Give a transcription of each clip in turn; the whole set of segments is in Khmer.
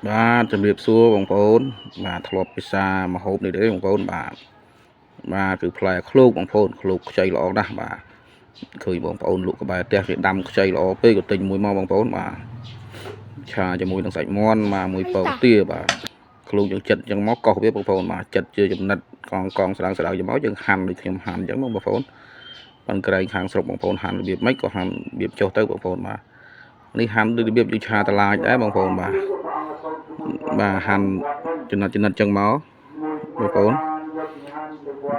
បាទជំរាបសួរបងប្អូនបាទធ្លាប់ពិសាមកហូបនេះទេបងប្អូនបាទគឺផ្លែឃ្លោកបងប្អូនឃ្លោកខ្ចីល្អណាស់បាទឃើញបងប្អូនលក់ក្បែរផ្ទះគេដាំខ្ចីល្អពេកក៏ទិញមួយមកបងប្អូនបាទឆាជាមួយនឹងសាច់មាន់បាទមួយពងទាបាទឃ្លោកយើងចិត្តអញ្ចឹងមកកោសវាបងប្អូនបាទចិត្តជាចំណិតកងស្ដៅយកមកយើងហាន់ដូចខ្ញុំហាន់អញ្ចឹងបងប្អូនបានក្រែងខាងស្រុកបងប្អូនហាន់របៀបម៉េចក៏ហាន់របៀបចុះទៅបងប្អូនបាទនេះហាន់ដូចរបៀបយើងឆាតឡាចដែរបងប្អូនបាទហាន់ចំណិតចឹងមកបងប្អូន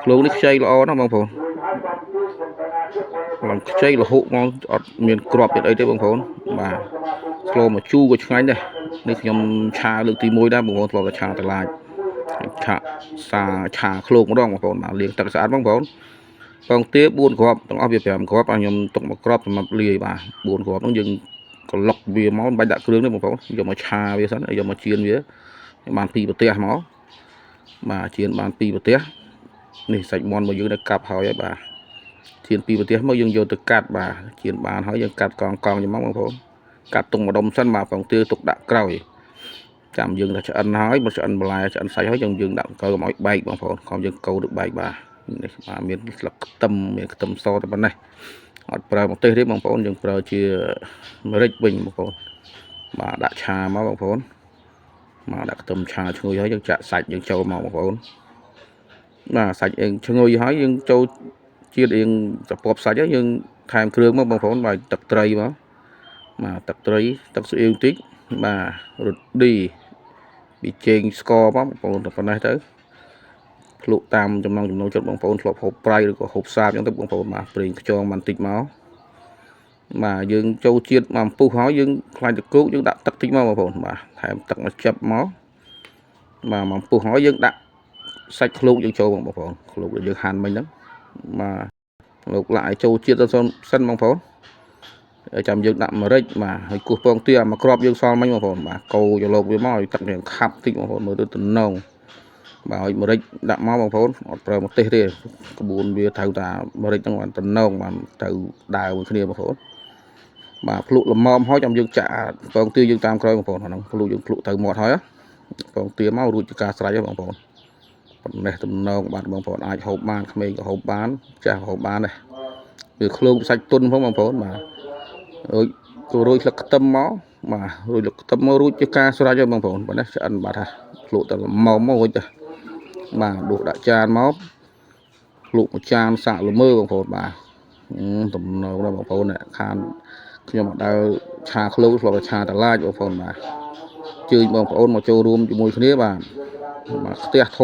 ឃ្លោកនេះខ្ចីល្អណាស់បងប្អូនឡើងខ្ចីរហូតមកអត់មានគ្រាប់ទៀតអីទេបងប្អូនបាទស្លមកជូរក៏ឆ្ងាញ់ដែរនេះខ្ញុំឆាលើកទី1ដែរបងប្អូនធ្លាប់តែឆាតឡាចឆាឃ្លោកម្ដងបងប្អូនបាទលាងទឹកស្អាតបងប្អូនពងទា4គ្រាប់ទាំងអស់វា5គ្រាប់ខ្ញុំទុក1គ្រាប់សម្រាប់លាយបាទ4គ្រាប់ហ្នឹងយើងក្លុកវាមកមិនបាច់ដាក់គ្រឿងទេបងប្អូនយកមកឆាវាសិនយកមកចៀនវាបាន2ប្រទេសមកបាទចៀនបាន2ប្រទេសនេះសាច់មាន់របស់យើងđãកាប់ហើយបាទចៀន2ប្រទេសមកយើងយកទៅកាត់បាទចៀនបានហើយយើងកាត់កងចឹងមកបងប្អូនកាត់ទុំម្ដុំសិនបាទពងទាទុកដាក់ក្រោយចាំយើងđãឆ្អិនហើយមកឆ្អិនបន្លែឆ្អិនសាច់ហើយយើងដាក់កូរកុំឲ្យបែកបងប្អូនខំយើងកូរទៅបែកបាទនេះបាទមានស្លឹកខ្ទឹមមានខ្ទឹមសតែប៉ុណ្ណេះអត់ប្រើម្ទេសទេបងប្អូនយើងប្រើជាម្រេចវិញបងប្អូនបាទដាក់ឆាមកបងប្អូនមកដាក់ខ្ទឹមឆាឈ្ងុយហើយយើងចាក់សាច់យើងចូលមកបងប្អូនបាទសាច់អេងឈ្ងុយហើយយើងចូលជាតិអេងស្រពាប់សាច់ហើយយើងថែមគ្រឿងមកបងប្អូនបាទទឹកត្រីមកបាទទឹកត្រីទឹកស្អៀវតិចបាទរ៉ូឌីប៊ីចេងស្ករបងប្អូនតែប៉ុណ្ណេះទៅភ្លក់តាមចំណង់ចំណូលចិត្តបងប្អូនធ្លាប់ហូបប្រៃឬក៏ហូបសាបអញ្ចឹងទៅបងប្អូនបាទប្រេងខ្យងបានតិចមកបាទយើងចូលជាតិមកពុះហើយយើងខ្លាញ់តកូកយើងដាក់ទឹកតិចមកបងប្អូនបាទថែមទឹកមកចិបមកបាទមកពុះហើយយើងដាក់សាច់ឃ្លោកយើងចូលបងប្អូនឃ្លោកយើងហាន់មិញហ្នឹងបាទលោកឡាយចូលជាតិទៅសិនបងប្អូនចាំយើងដាក់ម្រេចបាទហើយគោះពងទាមកក្របយើងសល់មិញបងប្អូនបាទកូរយកលោកវាមកឲ្យទឹកវាខាប់តិចបងប្អូនមើលទៅតំណងបាទឲ្យម្រេចដាក់មកបងប្អូនអត់ប្រើម្ទេសទេក្បួនវាត្រូវតែម្រេចហ្នឹងបានតំណងបានទៅដើរមួយគ្នាបងប្អូនបាទភ្លក់ល្មមហើយចាំយើងចាក់ពងទាយើងតាមក្រោយបងប្អូនហ្នឹងភ្លក់យើងភ្លក់ទៅមាត់ហើយពងទាមករួចជាការស្រេចហើយបងប្អូនប៉ុណ្ណេះតំណងបាទបងប្អូនអាចហូបបានក្មេងក៏ហូបបានចាស់ក៏ហូបបានដែរវាឃ្លោកសាច់ទុនផងបងប្អូនបាទរួចស្លឹកខ្ទឹមមកបាទរួចស្លឹកខ្ទឹមមករួចជាការស្រេចហើយបងប្អូនប៉ុណ្ណេះឆ្អិនបាទថាភ្លក់តែល្មមមករួចទៅបាទដួសដាក់ចានមកភ្លក់មួយចានសាក់ល្មើបងប្អូនបាទតំណងដល់បងប្អូនខានខ្ញុំអត់ដើរឆាឃ្លោកធ្លាប់តែឆាតឡាចបងប្អូនបាទជើញបងប្អូនមកចូលរួមជាមួយគ្នាបាទផ្ទះធំ